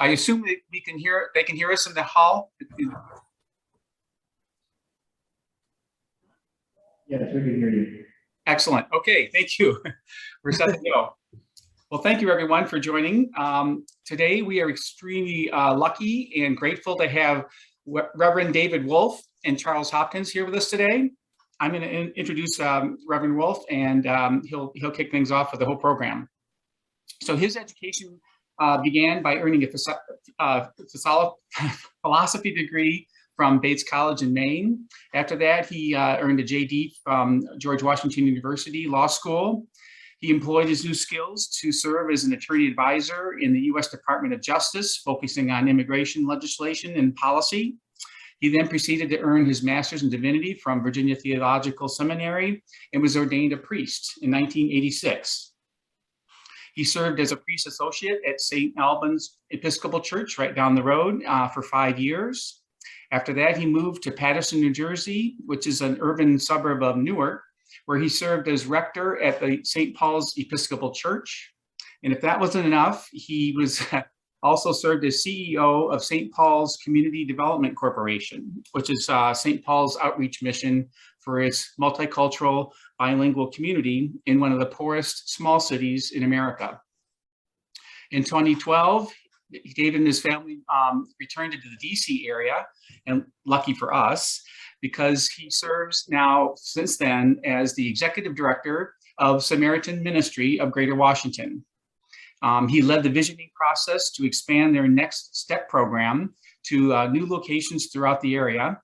I assume that we can hear, they can hear us in the hall? Yes, we can hear you. Excellent. Okay, thank you. We're set to go. Well, thank you everyone for joining. Today we are extremely lucky and grateful to have Reverend David Wolf and Charles Hopkins here with us today. I'm going to introduce Reverend Wolf, and he'll kick things off with the whole program. So his education began by earning a philosophy degree from Bates College in Maine. After that, he earned a JD from George Washington University Law School. He employed his new skills to serve as an attorney advisor in the U.S. Department of Justice, focusing on immigration legislation and policy. He then proceeded to earn his master's in divinity from Virginia Theological Seminary and was ordained a priest in 1986. He served as a priest associate at St. Albans Episcopal Church right down the road for 5 years. After that, he moved to Paterson, New Jersey, which is an urban suburb of Newark, where he served as rector at the St. Paul's Episcopal Church. And if that wasn't enough, he was also served as CEO of St. Paul's Community Development Corporation, which is St. Paul's outreach mission for its multicultural bilingual community in one of the poorest small cities in America. In 2012, David and his family returned into the DC area, and lucky for us, because he serves now, since then, as the executive director of Samaritan Ministry of Greater Washington. He led the visioning process to expand their Next Step program to new locations throughout the area.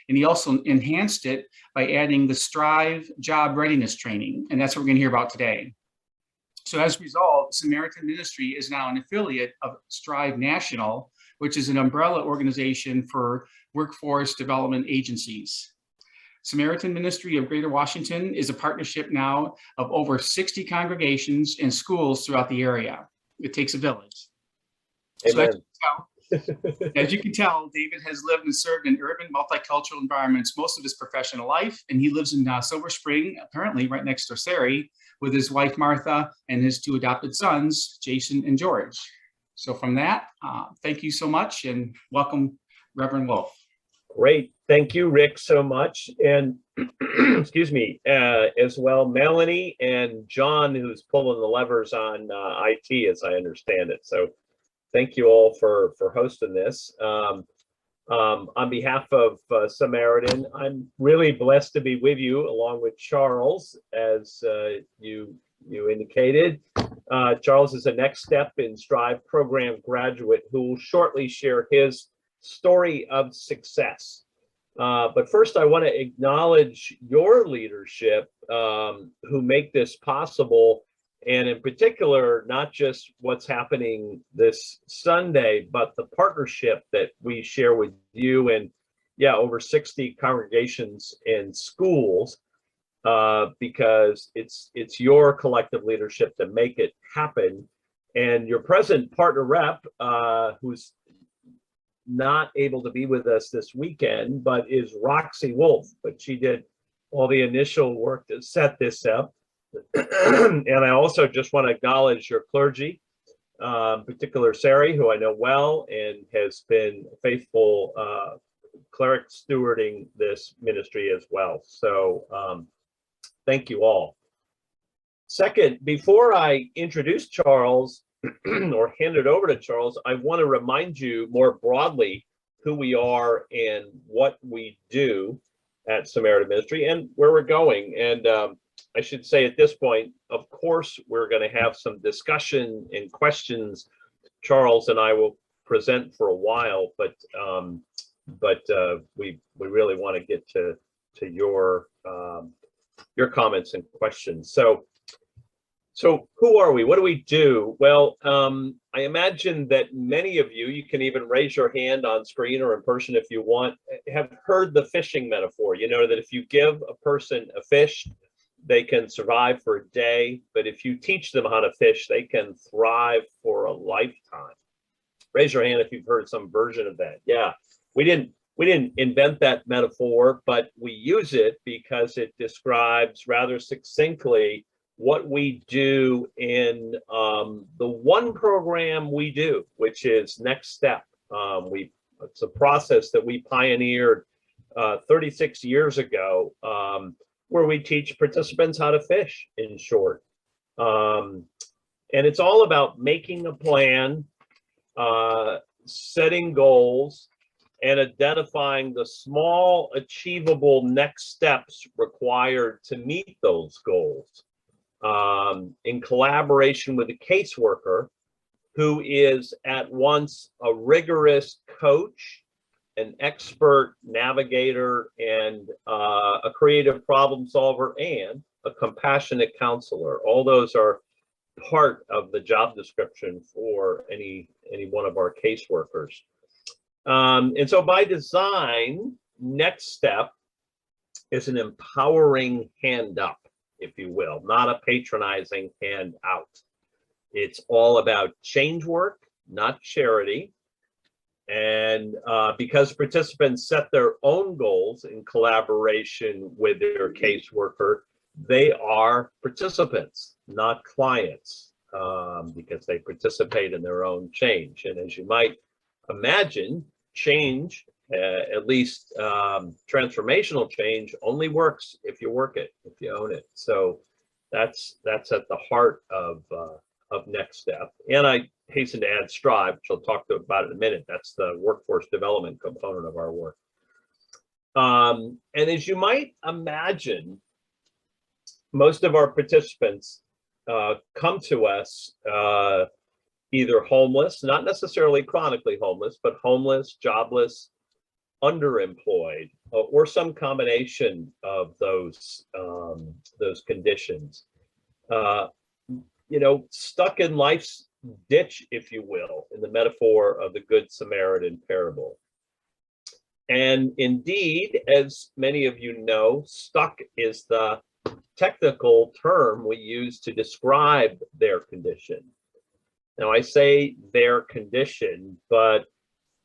And he also enhanced it by adding the Strive job readiness training. And that's what we're going to hear about today. So as a result, Samaritan Ministry is now an affiliate of Strive National, which is an umbrella organization for workforce development agencies. Samaritan Ministry of Greater Washington is a partnership now of over 60 congregations and schools throughout the area. It takes a village. Amen. As you can tell, David has lived and served in urban multicultural environments most of his professional life, and he lives in Silver Spring, apparently right next to Sari, with his wife Martha and his 2 adopted sons, Jason and George. So from that, thank you so much, and welcome, Reverend Wolf. Great. Thank you, Rick, so much. And excuse me, as well, Melanie and John, who's pulling the levers on IT, as I understand it. So thank you all for hosting this. On behalf of Samaritan, I'm really blessed to be with you, along with Charles, as you indicated. Charles is a Next Step in Strive program graduate who will shortly share his story of success. But first, I want to acknowledge your leadership who make this possible, and in particular, not just what's happening this Sunday, but the partnership that we share with you and, yeah, over 60 congregations and schools, because it's your collective leadership to make it happen. And your present partner rep, who's not able to be with us this weekend, but is Roxy Wolf, but she did all the initial work to set this up. And I also just want to acknowledge your clergy, in particular Sari, who I know well and has been a faithful cleric stewarding this ministry as well. So thank you all. Second, before I introduce Charles or hand it over to Charles, I want to remind you more broadly who we are and what we do at Samaritan Ministry and where we're going. And I should say at this point, of course, we're going to have some discussion and questions. Charles and I will present for a while, but we really want to get to your comments and questions. So who are we? What do we do? Well, I imagine that many of you can even raise your hand on screen or in person if you want, have heard the fishing metaphor. You know that if you give a person a fish, they can survive for a day, but if you teach them how to fish, they can thrive for a lifetime. Raise your hand if you've heard some version of that. Yeah, we didn't invent that metaphor, but we use it because it describes rather succinctly what we do in the one program we do, which is Next Step. It's a process that we pioneered 36 years ago, where we teach participants how to fish, in short. And it's all about making a plan, setting goals, and identifying the small, achievable next steps required to meet those goals, in collaboration with a caseworker who is at once a rigorous coach, an expert navigator, and a creative problem solver, and a compassionate counselor. All those are part of the job description for any one of our caseworkers. And so by design, Next Step is an empowering hand up, if you will, not a patronizing hand out. It's all about change work, not charity. And because participants set their own goals in collaboration with their caseworker, they are participants, not clients, because they participate in their own change. And as you might imagine, change, at least transformational change, only works if you work it, if you own it. So that's at the heart of Next Step. And I hasten to add Strive, which I'll talk about in a minute. That's the workforce development component of our work. And as you might imagine, most of our participants come to us either homeless, not necessarily chronically homeless, but homeless, jobless, underemployed, or some combination of those conditions. Stuck in life's ditch, if you will, in the metaphor of the Good Samaritan parable. And indeed, as many of you know, stuck is the technical term we use to describe their condition. Now, I say their condition, but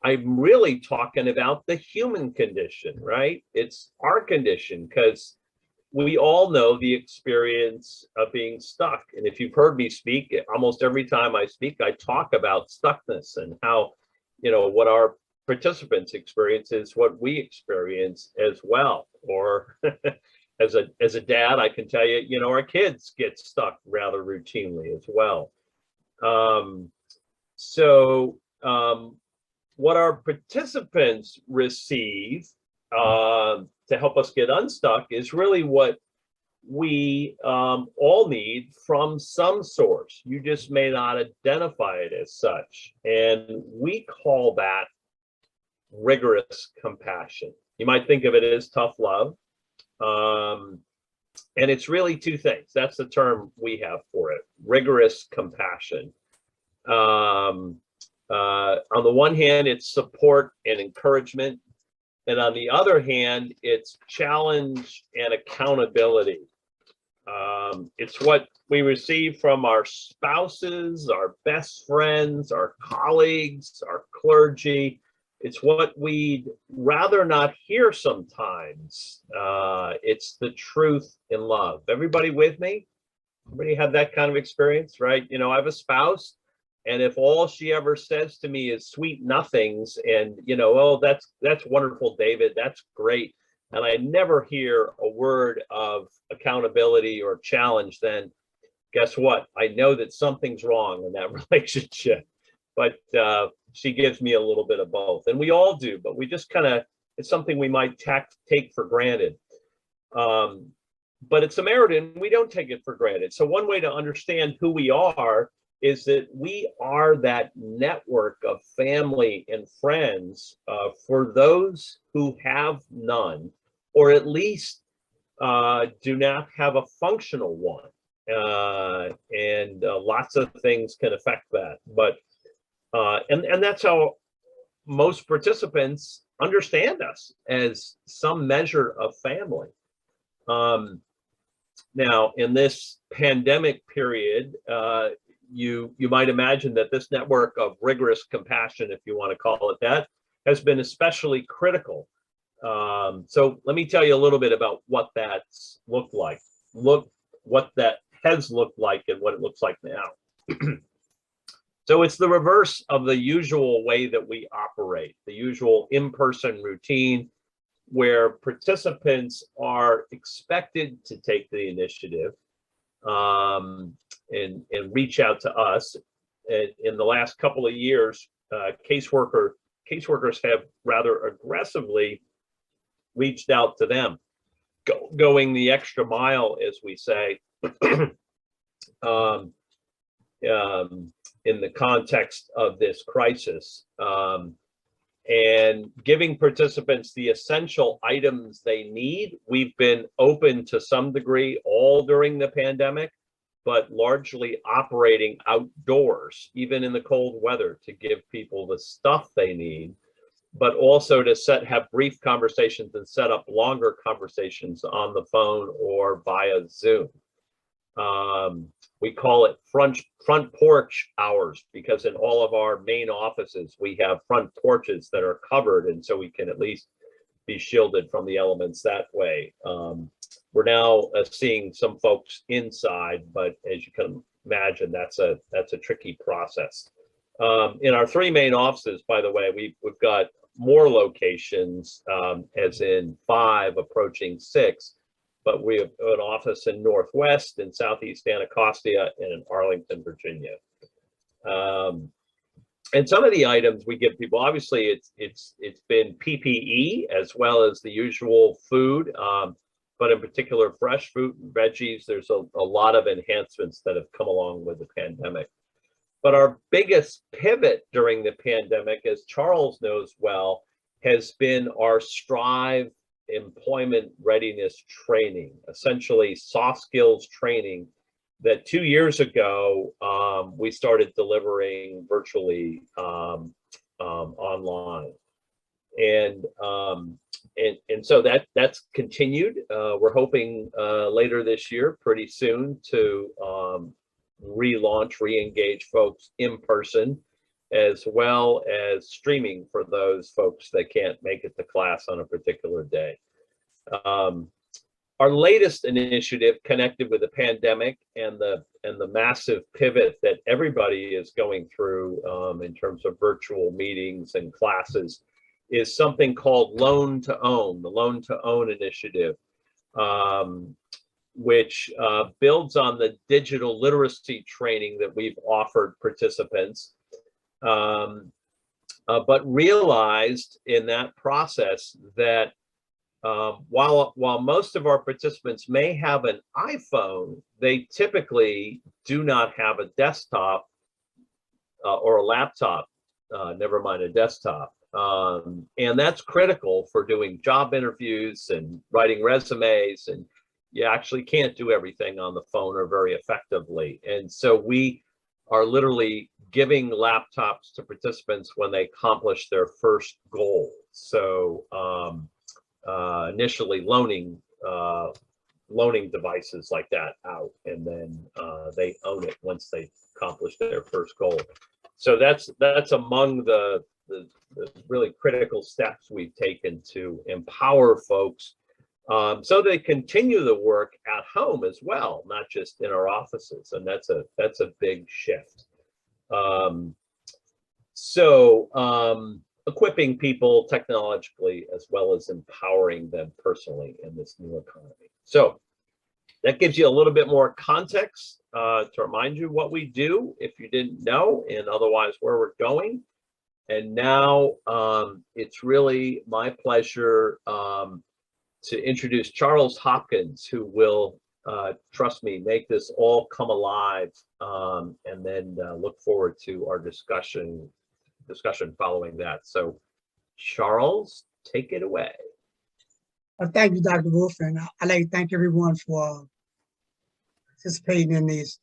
I'm really talking about the human condition, right? It's our condition, because we all know the experience of being stuck. And if you've heard me speak, almost every time I speak, I talk about stuckness and how, what our participants experience is what we experience as well. Or as a dad, I can tell you, our kids get stuck rather routinely as well. What our participants receive to help us get unstuck is really what we all need from some source. You just may not identify it as such. And we call that rigorous compassion. You might think of it as tough love. And it's really two things. That's the term we have for it, rigorous compassion. On the one hand, it's support and encouragement. And on the other hand, it's challenge and accountability. It's what we receive from our spouses, our best friends, our colleagues, our clergy. It's what we'd rather not hear sometimes. It's the truth in love. Everybody with me? Everybody had that kind of experience, right? I have a spouse, and if all she ever says to me is sweet nothings and, oh, that's wonderful, David, that's great, and I never hear a word of accountability or challenge, then guess what? I know that something's wrong in that relationship. But she gives me a little bit of both. And we all do, but we just it's something we might take for granted. But at Samaritan, we don't take it for granted. So one way to understand who we are is that we are that network of family and friends for those who have none, or at least do not have a functional one. And lots of things can affect that. But and that's how most participants understand us, as some measure of family. Now, in this pandemic period, you might imagine that this network of rigorous compassion, if you want to call it that, has been especially critical. So let me tell you a little bit about what that's looked like. What that has looked like and what it looks like now. So it's the reverse of the usual way that we operate, the usual in-person routine where participants are expected to take the initiative and reach out to us. And in the last couple of years, caseworkers have rather aggressively reached out to them, going the extra mile, as we say, in the context of this crisis, and giving participants the essential items they need. We've been open to some degree all during the pandemic, but largely operating outdoors, even in the cold weather, to give people the stuff they need, but also to have brief conversations and set up longer conversations on the phone or via Zoom. We call it front porch hours, because in all of our main offices, we have front porches that are covered, and so we can at least be shielded from the elements that way. We're now seeing some folks inside, but as you can imagine, that's a tricky process. In our three main offices, by the way, we've got more locations, as in 5 approaching 6. But we have an office in Northwest and Southeast Anacostia and in Arlington, Virginia. And some of the items we give people, obviously it's been PPE as well as the usual food, but in particular fresh fruit and veggies. There's a lot of enhancements that have come along with the pandemic. But our biggest pivot during the pandemic, as Charles knows well, has been our Strive employment readiness training, essentially soft skills training that 2 years ago we started delivering virtually online, and so that's continued. We're hoping later this year, pretty soon, to re-engage folks in person, as well as streaming for those folks that can't make it to class on a particular day. Our latest initiative connected with the pandemic and the massive pivot that everybody is going through in terms of virtual meetings and classes is something called Loan to Own, the Loan to Own initiative, which builds on the digital literacy training that we've offered participants. But realized in that process that while most of our participants may have an iPhone, they typically do not have a desktop or a laptop, never mind a desktop. And that's critical for doing job interviews and writing resumes, and you actually can't do everything on the phone or very effectively. And so we are literally giving laptops to participants when they accomplish their first goal. So initially loaning devices like that out, and then they own it once they accomplish their first goal. So that's among the really critical steps we've taken to empower folks so they continue the work at home as well, not just in our offices, and that's a big shift. Equipping people technologically as well as empowering them personally in this new economy. So that gives you a little bit more context to remind you what we do if you didn't know, and otherwise where we're going. And now it's really my pleasure to introduce Charles Hopkins, who will, trust me, make this all come alive, and then look forward to our discussion following that. So Charles, take it away. Well, thank you, Dr. Wolf, and I'd like to thank everyone for participating in this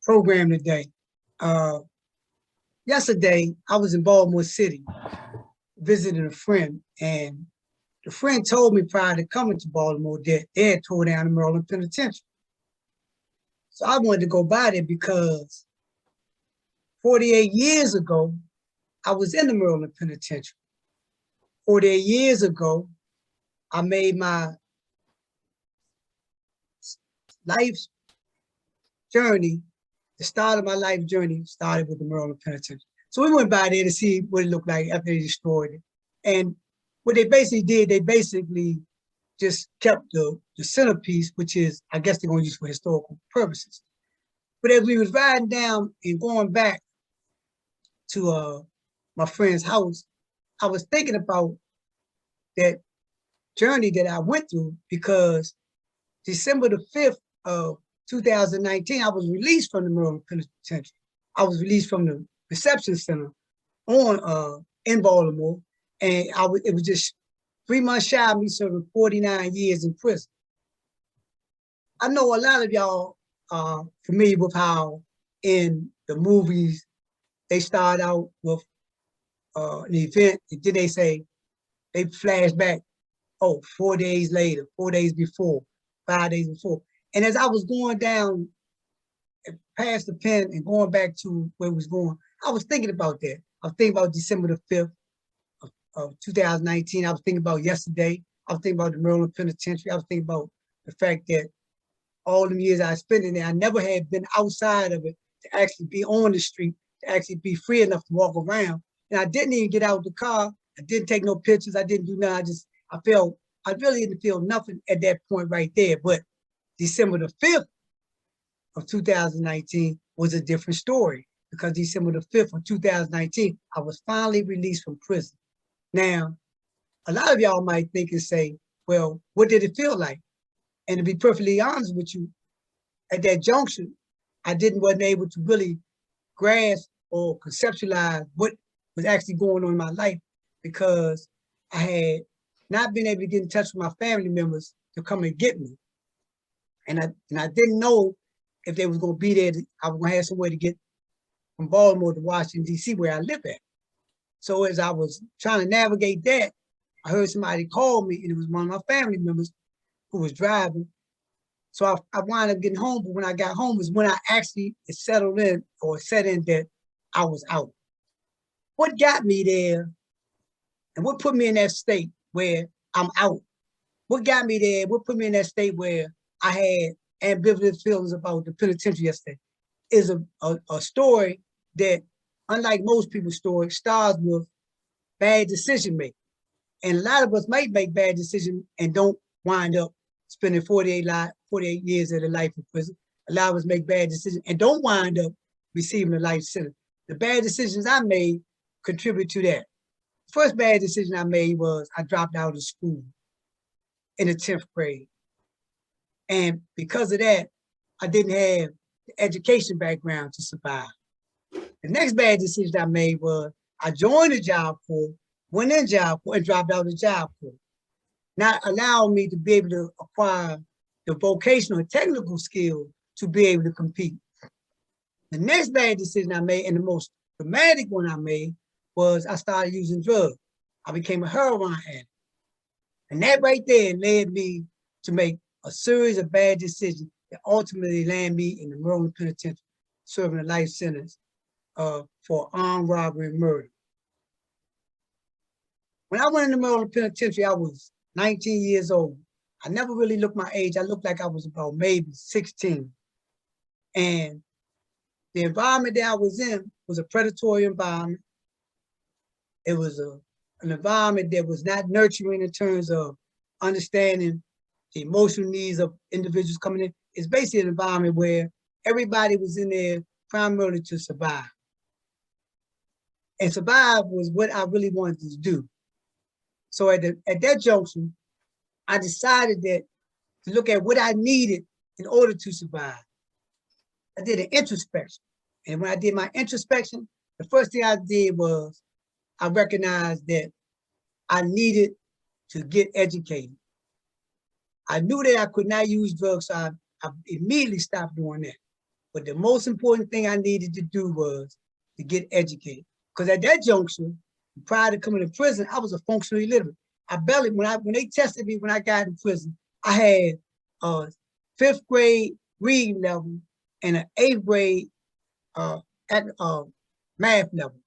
program today. Yesterday, I was in Baltimore City visiting a friend, and the friend told me prior to coming to Baltimore that they had tore down the Maryland Penitentiary. So I wanted to go by there because 48 years ago, I was in the Maryland Penitentiary. 48 years ago, I made my life's journey, the start of my life journey started with the Maryland Penitentiary. So we went by there to see what it looked like after they destroyed it. And what they basically did, they basically just kept the centerpiece, which is, I guess they're gonna use for historical purposes. But as we was riding down and going back to my friend's house, I was thinking about that journey that I went through, because December the 5th of 2019, I was released from the Maryland Penitentiary. I was released from the reception center in Baltimore, and it was just 3 months shy of me serving 49 years in prison. I know a lot of y'all are familiar with how in the movies they start out with an event, and then they flash back, 4 days later, 4 days before, 5 days before. And as I was going down past the pen and going back to where it was going, I was thinking about that. I was thinking about December the 5th of 2019. I was thinking about yesterday. I was thinking about the Maryland Penitentiary. I was thinking about the fact that all the years I spent in there, I never had been outside of it to actually be on the street, to actually be free enough to walk around. And I didn't even get out of the car. I didn't take no pictures. I didn't do nothing. I really didn't feel nothing at that point right there. But December the 5th of 2019 was a different story, because December the 5th of 2019, I was finally released from prison. Now, a lot of y'all might think and say, well, what did it feel like? And to be perfectly honest with you, at that junction, I wasn't able to really grasp or conceptualize what was actually going on in my life, because I had not been able to get in touch with my family members to come and get me. And I didn't know if they was gonna be there, I was gonna have somewhere to get from Baltimore to Washington, D.C., where I live at. So as I was trying to navigate that, I heard somebody call me, and it was one of my family members who was driving. So I wound up getting home, but when I got home was when I actually set in that I was out. What got me there and what put me in that state where I'm out? What got me there? What put me in that state where I had ambivalent feelings about the penitentiary yesterday is a story that, unlike most people's stories, starts with bad decision making. And a lot of us might make bad decisions and don't wind up spending 48 years of their life in prison. A lot of us make bad decisions and don't wind up receiving a life sentence. The bad decisions I made contribute to that. First bad decision I made was I dropped out of school in the 10th grade. And because of that, I didn't have the education background to survive. The next bad decision I made was I joined the Job Corps, went in Job Corps, and dropped out of the Job Corps, not allowing me to be able to acquire the vocational and technical skills to be able to compete. The next bad decision I made, and the most dramatic one I made, was I started using drugs. I became a heroin addict. And that right there led me to make a series of bad decisions that ultimately landed me in the Maryland Penitentiary, serving a life sentence for armed robbery and murder. When I went in the Maryland Penitentiary, I was 19 years old. I never really looked my age. I looked like I was about maybe 16. And the environment that I was in was a predatory environment. It was an environment that was not nurturing in terms of understanding the emotional needs of individuals coming in. It's basically an environment where everybody was in there primarily to survive. And survive was what I really wanted to do. So at that junction, I decided that to look at what I needed in order to survive. I did an introspection. And when I did my introspection, the first thing I did was I recognized that I needed to get educated. I knew that I could not use drugs, so I immediately stopped doing that. But the most important thing I needed to do was to get educated. Because at that junction, prior to coming to prison, I was a functionally illiterate. I barely, when they tested me when I got in prison, I had a 5th grade reading level and an 8th grade math level.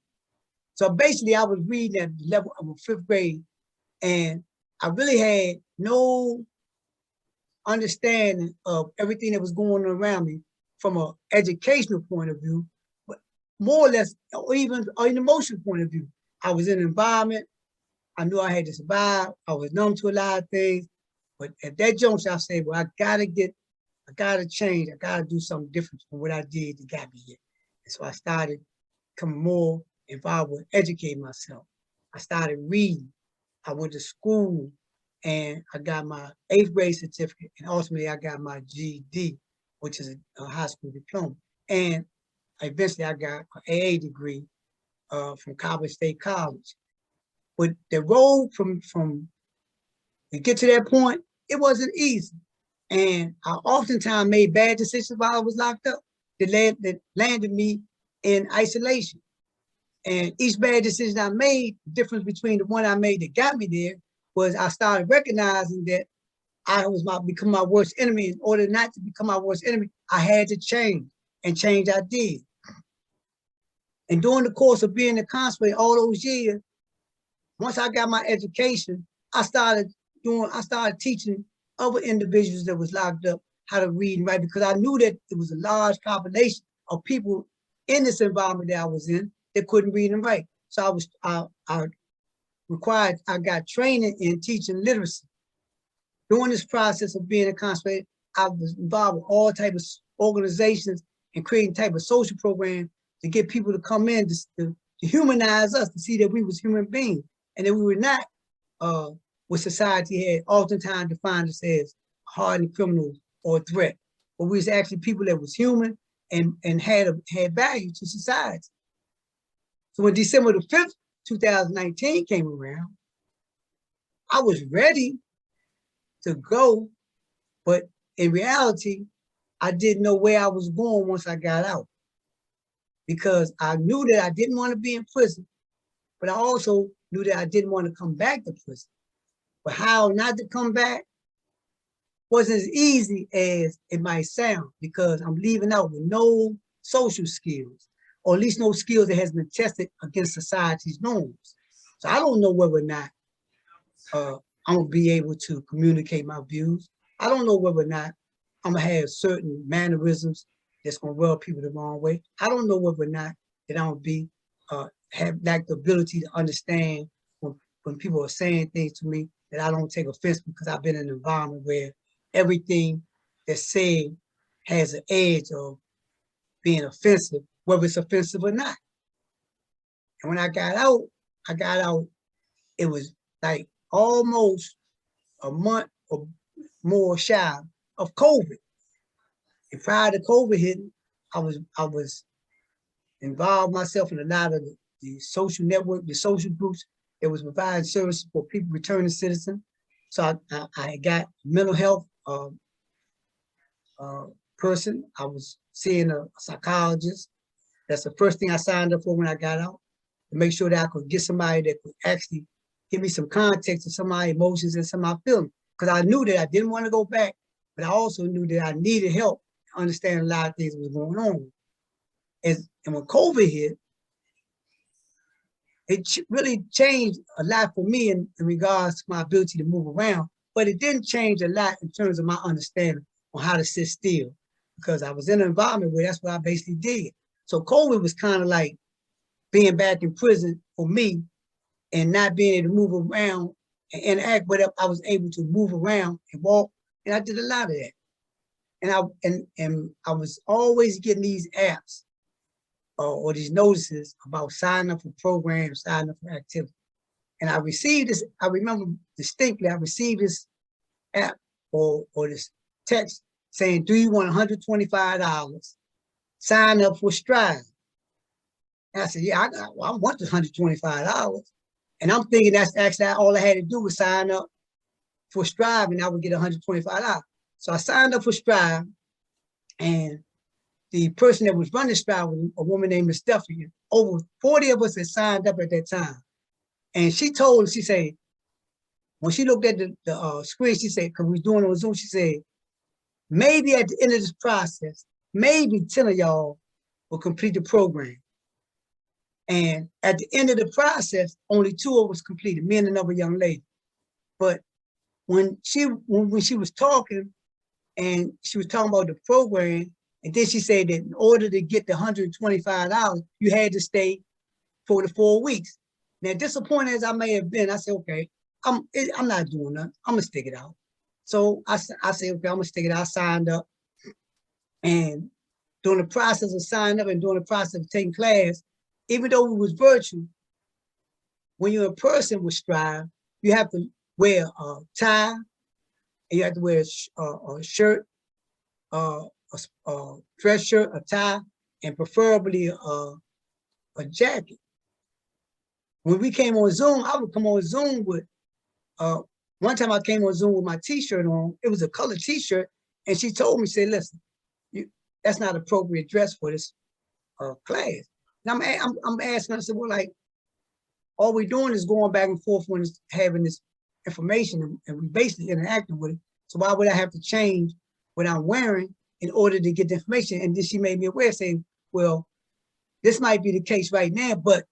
So basically I was reading at the level of a 5th grade, and I really had no understanding of everything that was going on around me from an educational point of view, but more or less, or even an emotional point of view. I was in an environment, I knew I had to survive, I was numb to a lot of things, but at that juncture, I said, well, I gotta change, I gotta do something different from what I did that got me here. And so I started becoming more involved with educating myself. I started reading, I went to school, and I got my 8th grade certificate, and ultimately I got my GED, which is a high school diploma. And eventually I got an AA degree from Cobble State College. But the road from to get to that point, it wasn't easy. And I oftentimes made bad decisions while I was locked up that landed me in isolation. And each bad decision I made, the difference between the one I made that got me there was I started recognizing that I was become my worst enemy. In order not to become my worst enemy, I had to change, and change I did. And during the course of being a constable all those years, once I got my education, I started teaching other individuals that was locked up how to read and write, because I knew that there was a large population of people in this environment that I was in that couldn't read and write. So I got training in teaching literacy. During this process of being a constable, I was involved with all types of organizations and creating type of social programs to get people to come in to humanize us, to see that we was human beings, and that we were not what society had oftentimes defined us as hardened criminals or a threat. But we was actually people that was human and had value to society. So when December the 5th, 2019 came around, I was ready to go, but in reality, I didn't know where I was going once I got out, because I knew that I didn't want to be in prison, but I also knew that I didn't want to come back to prison. But how not to come back wasn't as easy as it might sound, because I'm leaving out with no social skills, or at least no skills that has been tested against society's norms. So I don't know whether or not I'm gonna be able to communicate my views. I don't know whether or not I'm gonna have certain mannerisms that's gonna rub people the wrong way. I don't know whether or not that I'm gonna be have lack the ability to understand when people are saying things to me, that I don't take offense, because I've been in an environment where everything that's said has an edge of being offensive, whether it's offensive or not. And when I got out, it was like almost a month or more shy of COVID. And prior to COVID hitting, I was involved myself in a lot of the social network, the social groups that was providing services for people returning citizens. So I got mental health person. I was seeing a psychologist. That's the first thing I signed up for when I got out, to make sure that I could get somebody that could actually give me some context of some of my emotions and some of my feelings. Because I knew that I didn't want to go back, but I also knew that I needed help to understand a lot of things that was going on. And when COVID hit, it really changed a lot for me in regards to my ability to move around, but it didn't change a lot in terms of my understanding on how to sit still, because I was in an environment where that's what I basically did. So COVID was kind of like being back in prison for me, and not being able to move around and interact, but I was able to move around and walk, and I did a lot of that. And I was always getting these apps or these notices about signing up for programs, signing up for activities. And I received this, I remember distinctly, I received this app or this text saying, do you want $125? Sign up for Strive. And I said, yeah, I want the $125. And I'm thinking that's actually all I had to do was sign up for Strive, and I would get $125. So I signed up for Strive, and the person that was running Strive was a woman named Miss Duffy. Over 40 of us had signed up at that time. And she told us, she said, when she looked at the screen, she said, because we were doing it on Zoom, she said, maybe at the end of this process, maybe 10 of y'all will complete the program. And at the end of the process, only 2 of us completed, me and another young lady. But when she was talking, and she was talking about the program. And then she said that in order to get the $125, you had to stay for the 4 weeks. Now, disappointed as I may have been, I said, okay, I'm not doing that. I'm gonna stick it out. So I said, okay, I'm gonna stick it out. I signed up, and during the process of signing up and during the process of taking class, even though it was virtual, when you're in person with Strive, you have to wear a tie, and you have to wear a shirt, a dress shirt, a tie, and preferably a jacket. When we came on Zoom, I would come on Zoom with, one time I came on Zoom with my t-shirt on. It was a colored t-shirt, and she told me, say, listen, that's not appropriate dress for this class. And I'm asking, I said, well, like, all we're doing is going back and forth when it's having this information, and we basically interacting with it. So why would I have to change what I'm wearing in order to get the information? And then she made me aware, saying, well, this might be the case right now, but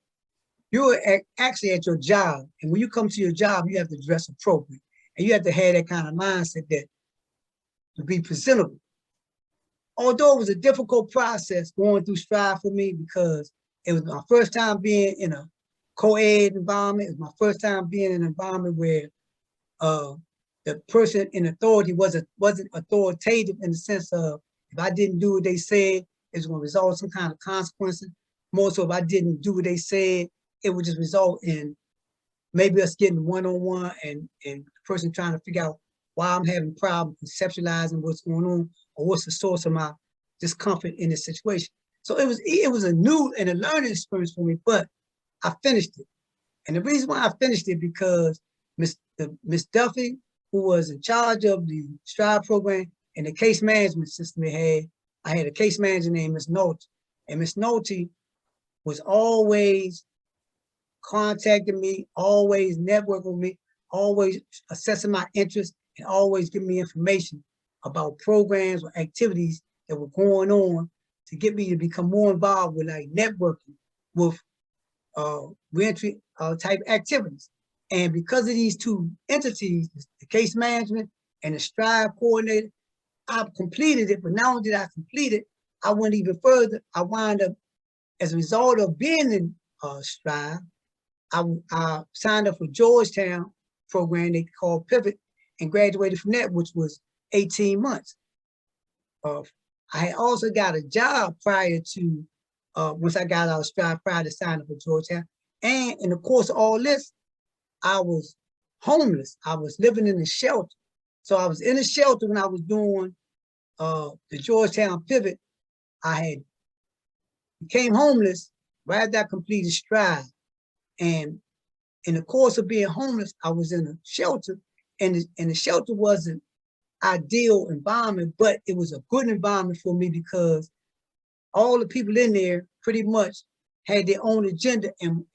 you're actually at your job. And when you come to your job, you have to dress appropriate. And you have to have that kind of mindset that to be presentable. Although it was a difficult process going through Strive for me, because it was my first time being in a co-ed environment. It was my first time being in an environment where the person in authority wasn't authoritative in the sense of, if I didn't do what they said, it was going to result in some kind of consequences. More so, if I didn't do what they said, it would just result in maybe us getting one-on-one and the person trying to figure out why I'm having problems conceptualizing what's going on or what's the source of my discomfort in this situation. So it was a new and a learning experience for me, but I finished it. And the reason why I finished it, because Miss Duffy, who was in charge of the Strive program and the case management system they had, I had a case manager named Miss Nolte. And Miss Nolte was always contacting me, always networking with me, always assessing my interests, and always giving me information about programs or activities that were going on to get me to become more involved with like networking with reentry type activities. And because of these two entities, the case management and the Strive coordinator, I've completed it, but not only did I complete it, I went even further. I wound up, as a result of being in Strive, I signed up for Georgetown program they called Pivot and graduated from that, which was 18 months. I had also got a job prior to, once I got out of Strive, prior to signing up for Georgetown. And in the course of all this, I was homeless. I was living in a shelter. So I was in a shelter when I was doing the Georgetown Pivot. I had became homeless right after I completed Strive. And in the course of being homeless, I was in a shelter, and the shelter wasn't ideal environment, but it was a good environment for me because all the people in there pretty much had their own agenda and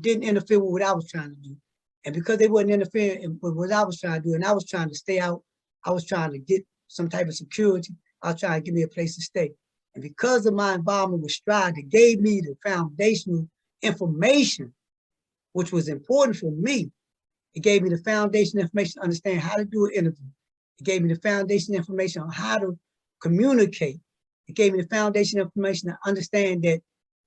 didn't interfere with what I was trying to do. And because they wasn't interfering with what I was trying to do, and I was trying to stay out, I was trying to get some type of security, I was trying to give me a place to stay. And because of my involvement with Strive, it gave me the foundational information, which was important for me. It gave me the foundation information to understand how to do an interview. It gave me the foundation information on how to communicate. It gave me the foundation information to understand that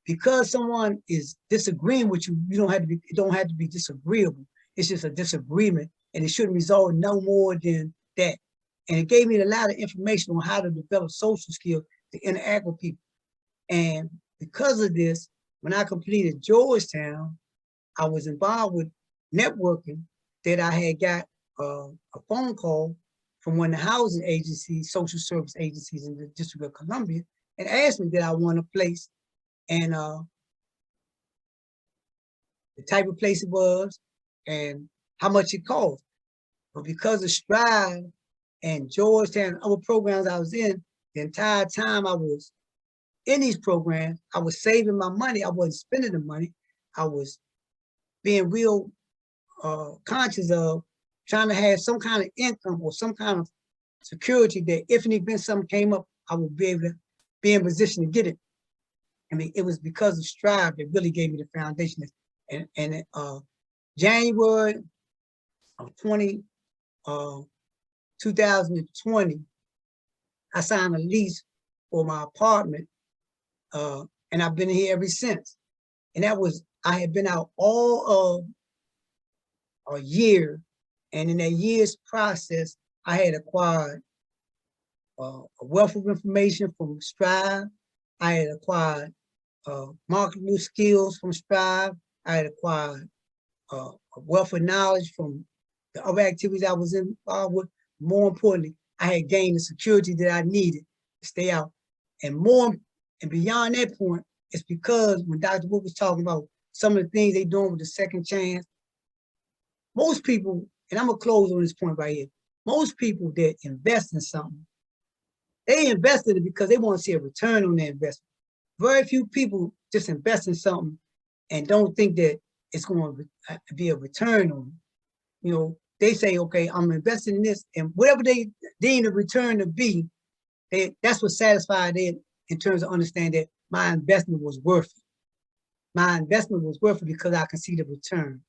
because someone is disagreeing with you, it don't have to be disagreeable. It's just a disagreement, and it shouldn't result in no more than that. And it gave me a lot of information on how to develop social skills to interact with people. And because of this, when I completed Georgetown, I was involved with networking that I had got a phone call from one of the housing agencies, social service agencies in the District of Columbia, and asked me did I want a place and the type of place it was and how much it cost. But because of Strive and Georgetown and other programs I was in, the entire time I was in these programs, I was saving my money. I wasn't spending the money. I was being real conscious of trying to have some kind of income or some kind of security that if an event something came up, I would be able to be in position to get it. I mean, it was because of Strive that really gave me the foundation. And January of 2020, I signed a lease for my apartment, and I've been here ever since. And that was, I had been out all of a year, and in that year's process, I had acquired a wealth of information from Strive. I had acquired marketing skills from Strive. I had acquired a wealth of knowledge from the other activities I was involved with. More importantly, I had gained the security that I needed to stay out. And beyond that point, it's because when Dr. Wood was talking about some of the things they doing with the second chance, most people, and I'm gonna close on this point right here, most people that invest in something, they invest in it because they want to see a return on their investment. Very few people just invest in something and don't think that it's going to be a return on it. You know, they say, okay, I'm investing in this, and whatever they deem the return to be, that's what satisfied them in terms of understanding that my investment was worth it. My investment was worth it because I can see the return.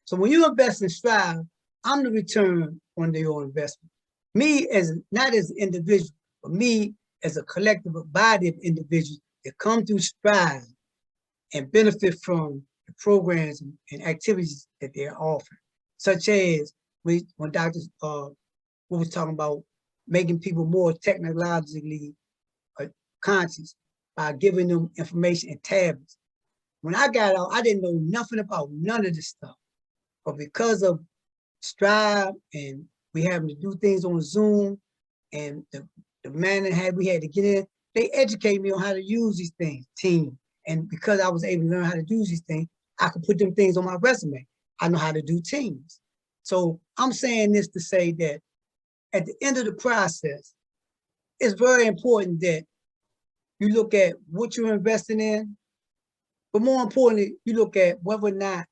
So when you invest in Strive, I'm the return on your investment. Me as not as an individual, but me as a collective body of individuals that come through Strive and benefit from the programs and activities that they're offering, such as when Dr. was talking about making people more technologically conscious by giving them information in tablets. When I got out, I didn't know nothing about none of this stuff. But because of Strive and we having to do things on Zoom and the manner we had to get in, they educated me on how to use these things, team. And because I was able to learn how to do these things, I could put them things on my resume. I know how to do teams. So I'm saying this to say that at the end of the process, it's very important that you look at what you're investing in, but more importantly, you look at whether or not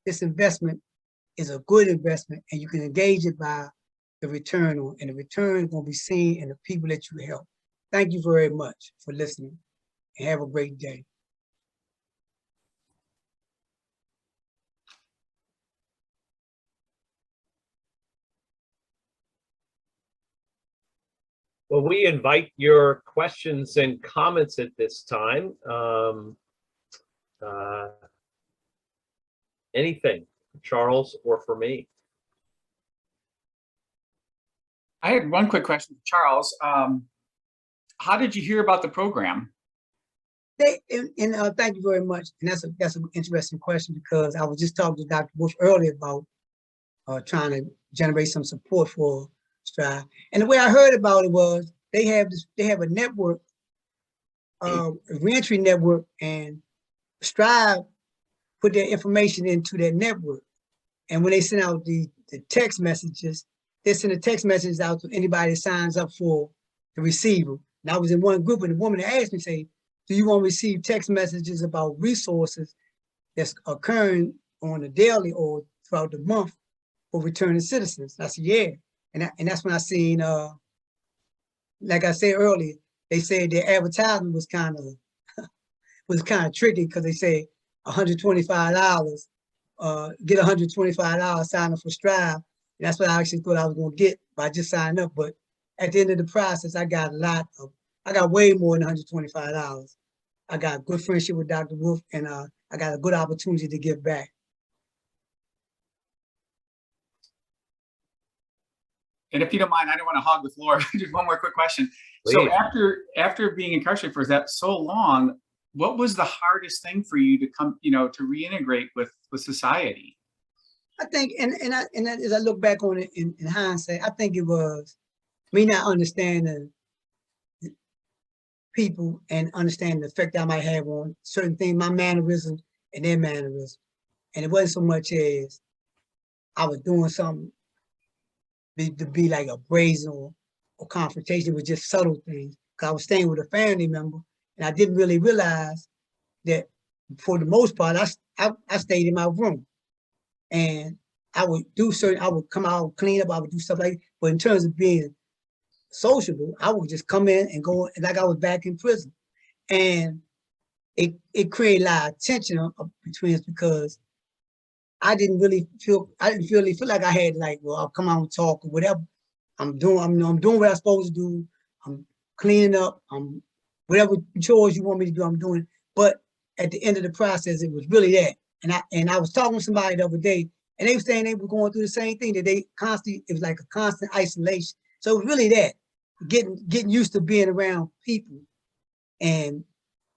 this investment is a good investment and you can engage it by the return on, and the return is going to be seen in the people that you help. Thank you very much for listening and have a great day. Well, we invite your questions and comments at this time. Anything, Charles, or for me? I had one quick question, Charles. How did you hear about the program? Thank you very much. And that's an interesting question, because I was just talking to Dr. Bush earlier about trying to generate some support for Strive. And the way I heard about it was they have a network, a reentry network, and Strive put their information into that network. And when they send out the text messages, they send the text messages out to anybody that signs up for the receiver. And I was in one group, and the woman asked me, say, do you want to receive text messages about resources that's occurring on a daily or throughout the month for returning citizens? I said, yeah. And that's when I seen, like I said earlier, they said their advertisement was kind of tricky, because they said $125, get $125, sign up for Strive. And that's what I actually thought I was going to get by just signing up. But at the end of the process, I got way more than $125. I got a good friendship with Dr. Wolf, and I got a good opportunity to give back. And if you don't mind, I don't want to hog the floor. Just one more quick question. Please. So after being incarcerated for that so long, what was the hardest thing for you to come, to reintegrate with society? I think, and as I look back on it in hindsight, I think it was me not understanding people and understanding the effect I might have on certain things, my mannerisms and their mannerisms. And it wasn't so much as I was doing something to be like a brazen or confrontation. It was just subtle things. Because I was staying with a family member, and I didn't really realize that for the most part, I stayed in my room. And I would come out, clean up, I would do stuff like that. But in terms of being sociable, I would just come in and go like I was back in prison. And it created a lot of tension between us, because I didn't really feel like I had, like, well, I'll come out and talk or whatever. I'm doing what I'm supposed to do. I'm cleaning up, whatever chores you want me to do, I'm doing. But at the end of the process, it was really that. And I was talking to somebody the other day, and they were saying they were going through the same thing, that they constantly, it was like a constant isolation. So it was really that, getting used to being around people and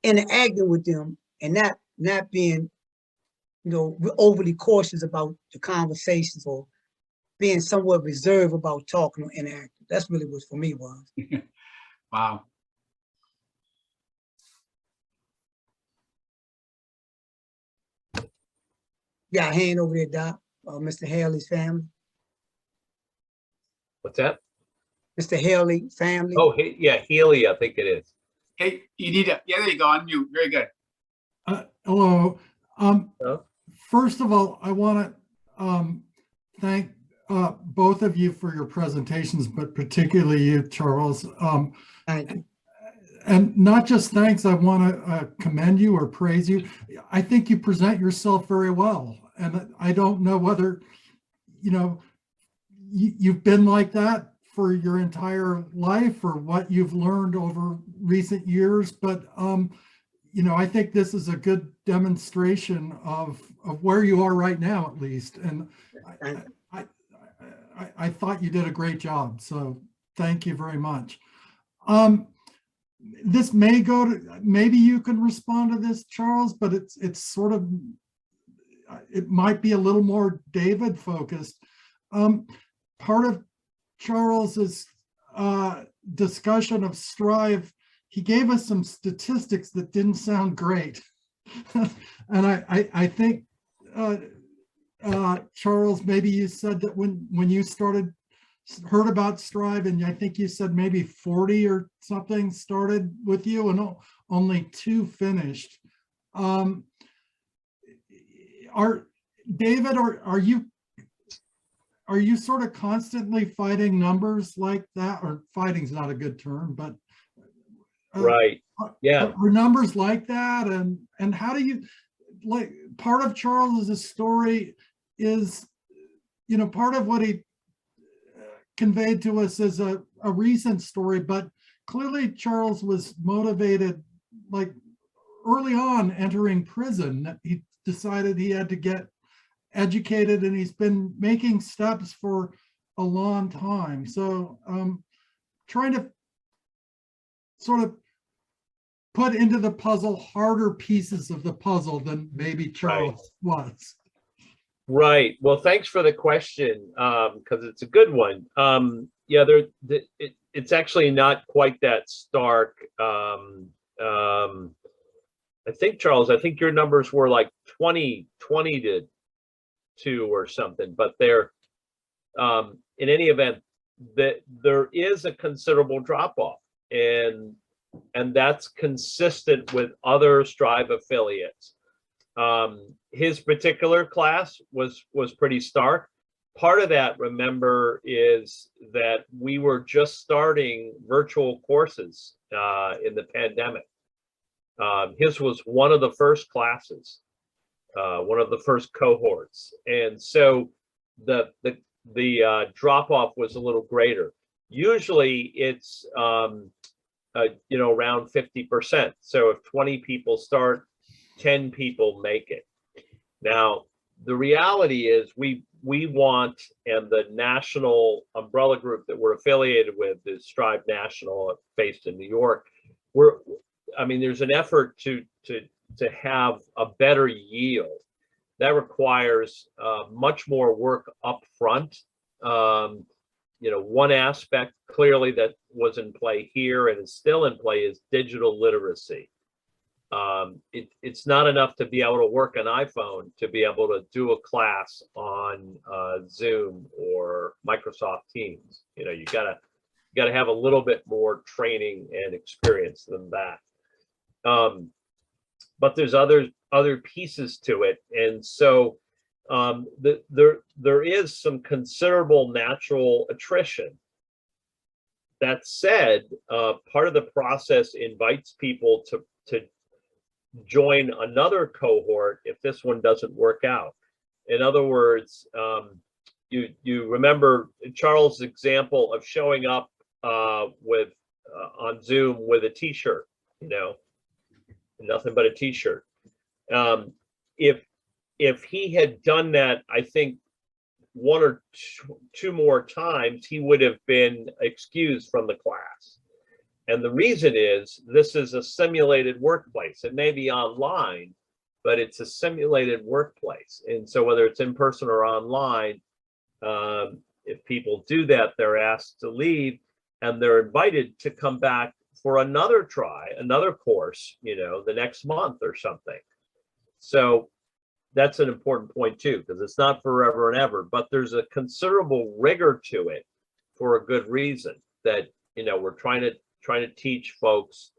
interacting with them, and not being, overly cautious about the conversations, or being somewhat reserved about talking or interacting. That's really what for me was. Wow. Got a hand over there, Doc, Mr. Haley's family. What's that? Mr. Haley family. Oh, yeah, Healy, I think it is. Hey, you need to, yeah, there you go, unmute. Very good. Hello. Hello? First of all, I want to thank both of you for your presentations, but particularly you, Charles. Thank you. And not just thanks, I want to commend you or praise you. I think you present yourself very well. And I don't know whether, you've been like that for your entire life or what you've learned over recent years, but I think this is a good demonstration of where you are right now, at least. And I thought you did a great job. So thank you very much. This may go to, maybe you can respond to this, Charles, but it's sort of, it might be a little more David focused. Part of Charles's discussion of Strive, he gave us some statistics that didn't sound great. And I think, Charles, maybe you said that when you heard about Strive, and I think you said maybe 40 or something started with you and only 2 finished. David, are you sort of constantly fighting numbers like that? Or fighting's not a good term, but Right. Yeah. are numbers like that? And how do you, like, part of Charles's story is, part of what he conveyed to us as a recent story, but clearly Charles was motivated, like early on entering prison, that he decided he had to get educated, and he's been making steps for a long time. So trying to sort of put into the puzzle harder pieces of the puzzle than maybe Charles was. Right. Well, thanks for the question, because it's a good one. Yeah, it's actually not quite that stark. I think, Charles, your numbers were like 20 to 2 or something, but they're, in any event, that there is a considerable drop off, and that's consistent with other Strive affiliates. His particular class was pretty stark. Part of that, remember, is that we were just starting virtual courses in the pandemic. His was one of the first classes, one of the first cohorts, and so the drop off was a little greater. Usually, it's around 50%. So if 20 people start, 10 people make it. Now, the reality is we want, and the national umbrella group that we're affiliated with is Strive National, based in New York. There's an effort to have a better yield. That requires much more work up front. One aspect clearly that was in play here and is still in play is digital literacy. It's not enough to be able to work an iPhone to be able to do a class on Zoom or Microsoft Teams. You gotta have a little bit more training and experience than that. But there's other pieces to it, and so there is some considerable natural attrition. That said, part of the process invites people to join another cohort if this one doesn't work out. In other words, you remember Charles' example of showing up with on Zoom with a t-shirt, nothing but a t-shirt. If he had done that, I think one or two more times, he would have been excused from the class. And the reason is, this is a simulated workplace. It may be online, but it's a simulated workplace. And so whether it's in person or online, if people do that, they're asked to leave, and they're invited to come back for another try, another course, the next month or something. So that's an important point too, because it's not forever and ever, but there's a considerable rigor to it for a good reason, that, we're trying to teach folks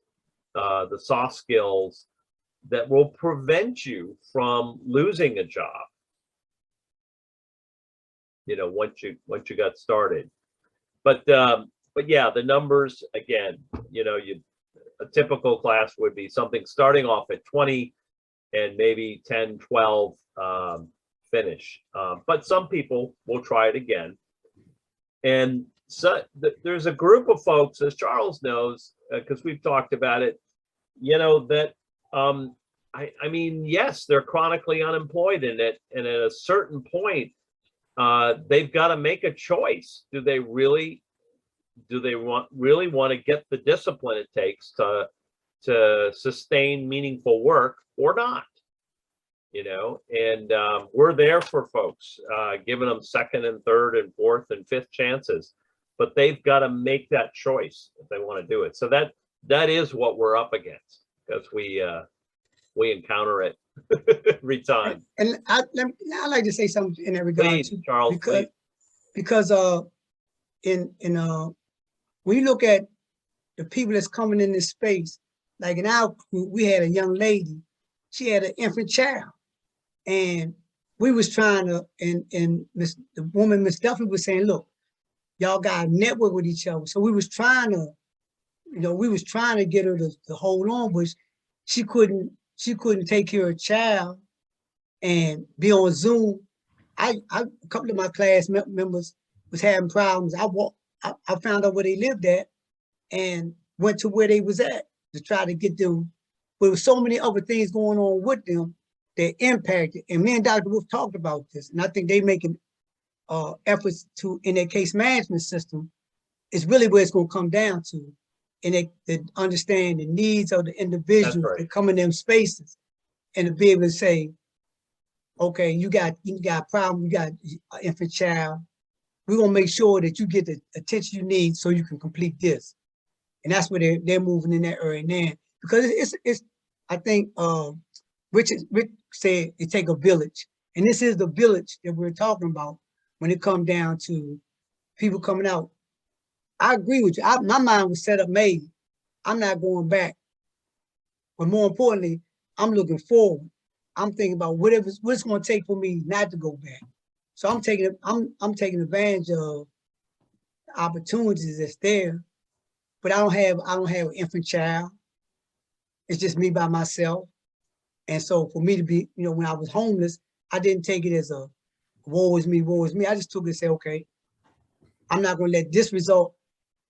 the soft skills that will prevent you from losing a job, once you got started. But yeah, the numbers, again, a typical class would be something starting off at 20 and maybe 10, 12 finish. But some people will try it again. And so there's a group of folks, as Charles knows, because we've talked about it, that I mean, yes, they're chronically unemployed in it, and at a certain point, they've got to make a choice. Do they really want to get the discipline it takes to sustain meaningful work or not? And we're there for folks, giving them second and third and fourth and fifth chances, but they've got to make that choice if they want to do it. So that is what we're up against, because we encounter it every time. And I'd like to say something in that regard, Please, too, Charles, because when you look at the people that's coming in this space, like in our group, we had a young lady, she had an infant child, and we was trying to, and the woman, Miss Duffy, was saying, look, y'all got to network with each other. So we was trying to, get her to hold on, but she couldn't take care of a child and be on Zoom. A couple of my class members was having problems. I found out where they lived at and went to where they was at to try to get them. But there was so many other things going on with them that impacted. And me and Dr. Wolf talked about this, and I think they making efforts to, in their case management system, is really where it's going to come down to, and they understand the needs of the individuals that come in them spaces, and to be able to say, okay, you got a problem, you got an infant child, we're gonna make sure that you get the attention you need so you can complete this. And that's where they're moving in that area now. Because it's I think Rick said it take a village. And this is the village that we're talking about when it comes down to people coming out. I agree with you. My mind was set up, made. I'm not going back. But more importantly, I'm looking forward. I'm thinking about what it's going to take for me not to go back. So I'm taking advantage of the opportunities that's there. But I don't have an infant child. It's just me by myself. And so for me to be, when I was homeless, I didn't take it as a woe is me, woe is me. I just took it and said, okay, I'm not going to let this result.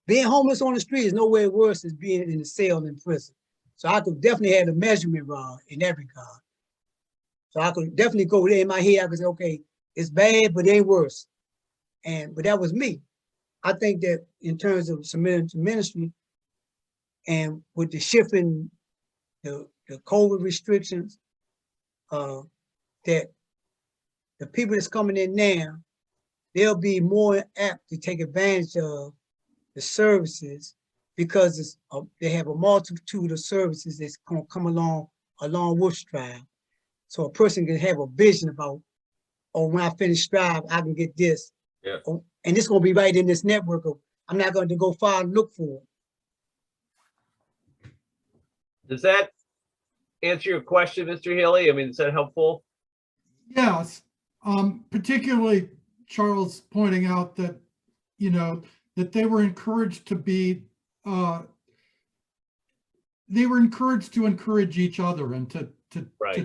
Being homeless on the street is nowhere worse than being in a cell in prison. So I could definitely have a measurement rod in that regard. So I could definitely go there in my head. I could say, okay, it's bad, but it ain't worse. But that was me. I think that in terms of Samaritan ministry, and with the shifting, the COVID restrictions, that the people that's coming in now, they'll be more apt to take advantage of the services, because they have a multitude of services that's going to come along with Strive. So a person can have a vision about, oh, when I finish Strive, I can get this. Yeah. Oh, and it's going to be right in this network of, I'm not going to go far and look for it. Does that answer your question, Mr. Healy? I mean, is that helpful? Yes, particularly Charles pointing out that, that they were encouraged to be, they were encouraged to encourage each other and to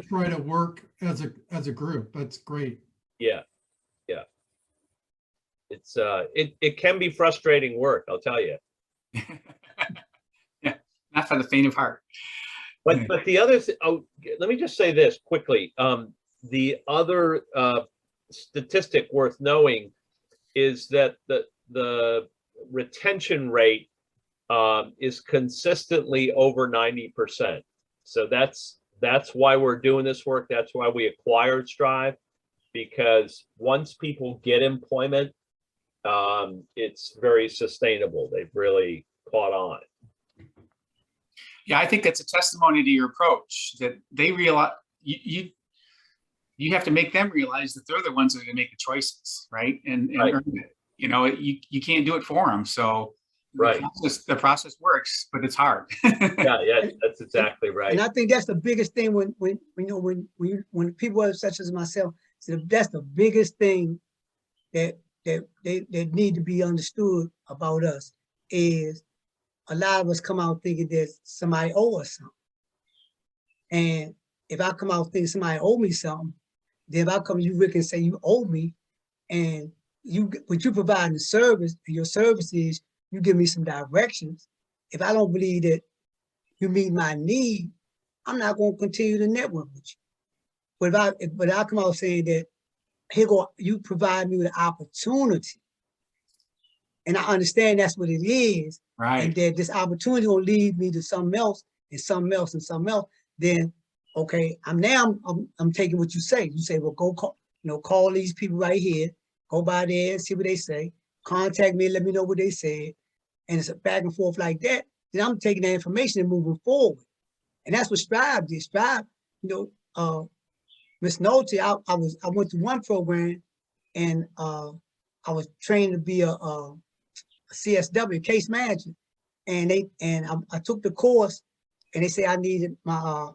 try to work as a group. That's great. Yeah. It's it can be frustrating work, I'll tell you. not for the faint of heart. But the other let me just say this quickly. The other statistic worth knowing is that the retention rate is consistently over 90%. So that's why we're doing this work. That's why we acquired Strive, because once people get employment, it's very sustainable. They've really caught on. Yeah, I think that's a testimony to your approach, that they realize you have to make them realize that they're the ones that are going to make the choices, right? And Right. earn it. You know, you can't do it for them. So Right. the process works, but it's hard. Yeah, that's exactly right. And I think that's the biggest thing when people such as myself, so that's the biggest thing that need to be understood about us is a lot of us come out thinking that somebody owe us something. And if I come out thinking somebody owe me something, then if I come to you, Rick, and say you owe me, and what you provide the service, and your service is you give me some directions. If I don't believe that you meet my need, I'm not going to continue to network with you. But if I come out saying that, you provide me with an opportunity, and I understand that's what it is, Right. and that this opportunity will lead me to something else and something else and something else, then okay, I'm taking what you say. You say, well, go call these people right here, go by there and see what they say, contact me, let me know what they said, and it's a back and forth like that. Then I'm taking that information and moving forward, and that's what Strive did. Strive, Miss Nolte, I went to one program, and I was trained to be a CSW, case manager, and I took the course, and they said I needed my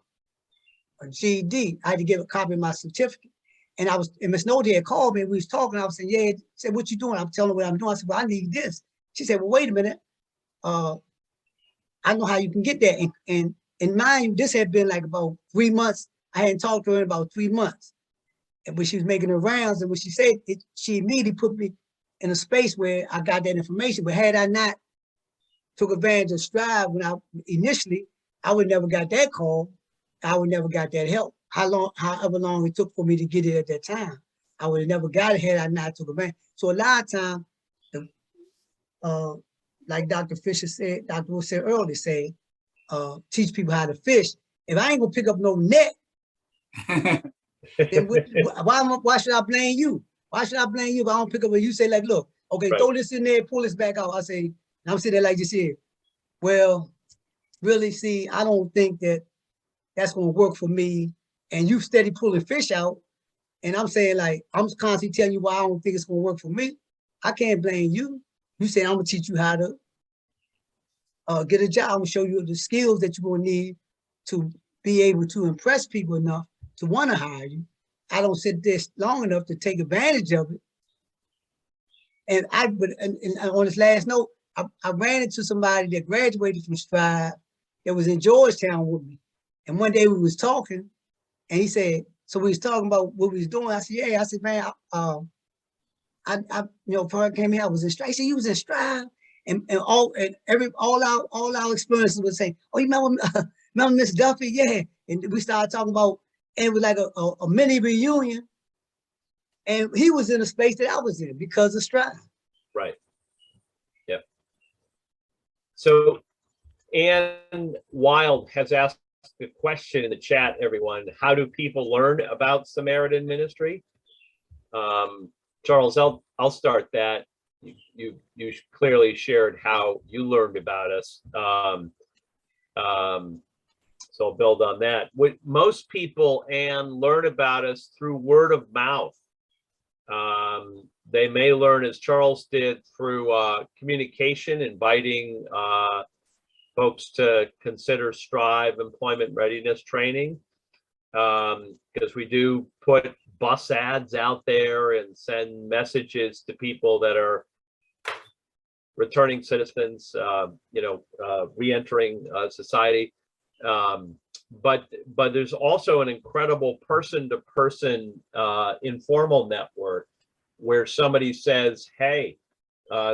a GED. I had to give a copy of my certificate, and Miss Nolte had called me, and we was talking. I was saying, yeah. She said, what you doing? I'm telling her what I'm doing. I said, well, I need this. She said, well, wait a minute. I know how you can get that. And mind you, this had been like about 3 months. I hadn't talked to her in about 3 months. And when she was making her rounds, and when she said it, she immediately put me in a space where I got that information. But had I not took advantage of Strive when initially, I would never got that call. I would never got that help. However long it took for me to get it at that time, I would have never got it had I not took advantage. So a lot of times, like Dr. Fisher said, Dr. Wood said earlier, teach people how to fish. If I ain't gonna pick up no net, then why should I blame you? Why should I blame you if I don't pick up what you say? Like, look, okay, right. Throw this in there, pull this back out. I say, and I'm sitting there like this here. Well, really, see, I don't think that's gonna work for me. And you steady pulling fish out, and I'm saying like, I'm constantly telling you why I don't think it's gonna work for me. I can't blame you. You say I'm gonna teach you how to get a job. I'm gonna show you the skills that you're gonna need to be able to impress people enough to want to hire you. I don't sit there long enough to take advantage of it. And on this last note, I ran into somebody that graduated from Strive that was in Georgetown with me. And one day we was talking, and he said, so we was talking about what we was doing. I said, yeah. I said, man, before I came here, I was in Strive. He said, you was in Strive, and all our experiences would say, oh, you remember Miss Duffy? Yeah. And we started talking about, and it was like a mini reunion. And he was in a space that I was in because of Strive. Right. Yep. So Ann Wild has asked the question in the chat, everyone. How do people learn about Samaritan ministry? Charles, I'll start that. You clearly shared how you learned about us. So I'll build on that. Most people, Ann, learn about us through word of mouth. They may learn, as Charles did, through communication, inviting folks to consider Strive employment readiness training, because we do put bus ads out there and send messages to people that are returning citizens, re-entering society. But there's also an incredible person-to-person informal network where somebody says, hey,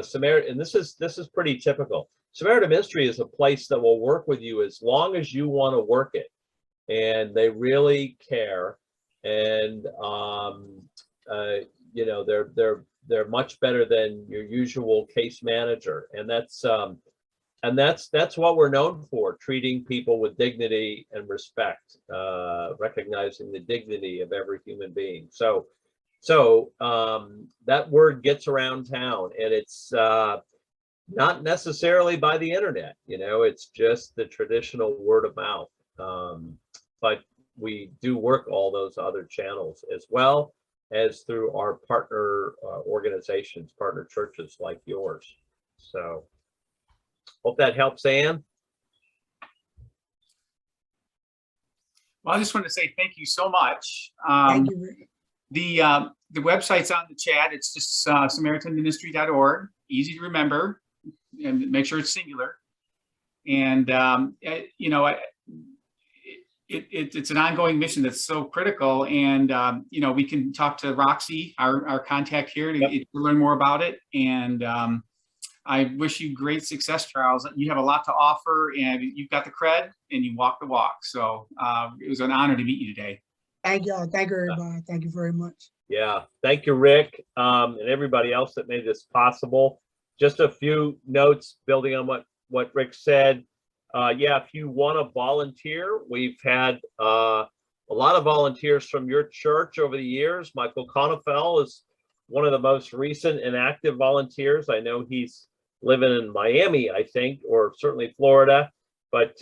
Samaritan, and this is pretty typical. Samaritan Ministry is a place that will work with you as long as you want to work it, and they really care. And you know, they're much better than your usual case manager, and that's what we're known for: treating people with dignity and respect, recognizing the dignity of every human being. So that word gets around town, and it's not necessarily by the internet, you know, it's just the traditional word of mouth. But we do work all those other channels as well as through our partner organizations, partner churches like yours. So hope that helps, Ann. Well, I just want to say thank you so much. Thank you, Rick. The website's on the chat. It's just SamaritanMinistry.org. Easy to remember, and make sure it's singular. And you know, it's an ongoing mission that's so critical. And you know, we can talk to Roxy, our contact here, to learn more about it. And I wish you great success, Charles. You have a lot to offer, and you've got the cred, and you walk the walk. So it was an honor to meet you today. Thank y'all. Thank you, everybody. Thank you very much. Yeah, thank you, Rick, and everybody else that made this possible. Just a few notes building on what Rick said. Yeah, if you want to volunteer, we've had a lot of volunteers from your church over the years. Michael Konefel is one of the most recent and active volunteers. I know he's living in Miami, I think, or certainly Florida, but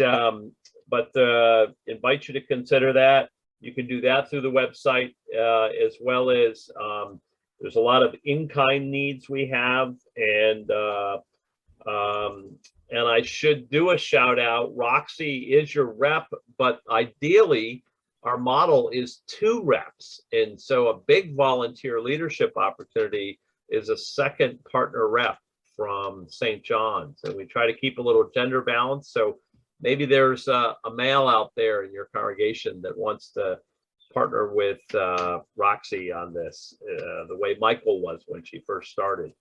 invite you to consider that. You can do that through the website, as well as there's a lot of in-kind needs we have, and I should do a shout out. Roxy is your rep, but ideally our model is 2 reps, and so a big volunteer leadership opportunity is a second partner rep from St. John's, and we try to keep a little gender balance. So maybe there's a male out there in your congregation that wants to partner with Roxy on this, the way Michael was when she first started.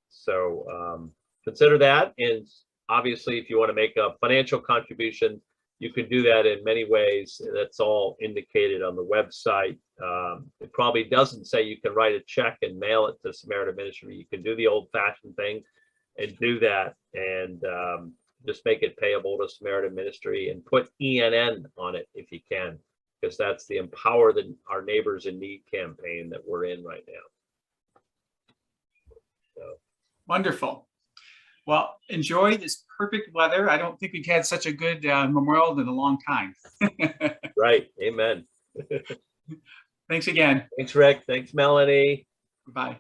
So consider that. And obviously, if you want to make a financial contribution, you can do that in many ways. That's all indicated on the website. It probably doesn't say you can write a check and mail it to Samaritan Ministry. You can do the old-fashioned thing and do that, and just make it payable to Samaritan Ministry, and put ENN on it if you can, because that's the Empower Our Neighbors in Need campaign that we're in right now. So. Wonderful. Well, enjoy this perfect weather. I don't think we've had such a good Memorial in a long time. Right. Amen. Thanks again. Thanks, Rick. Thanks, Melanie. Bye.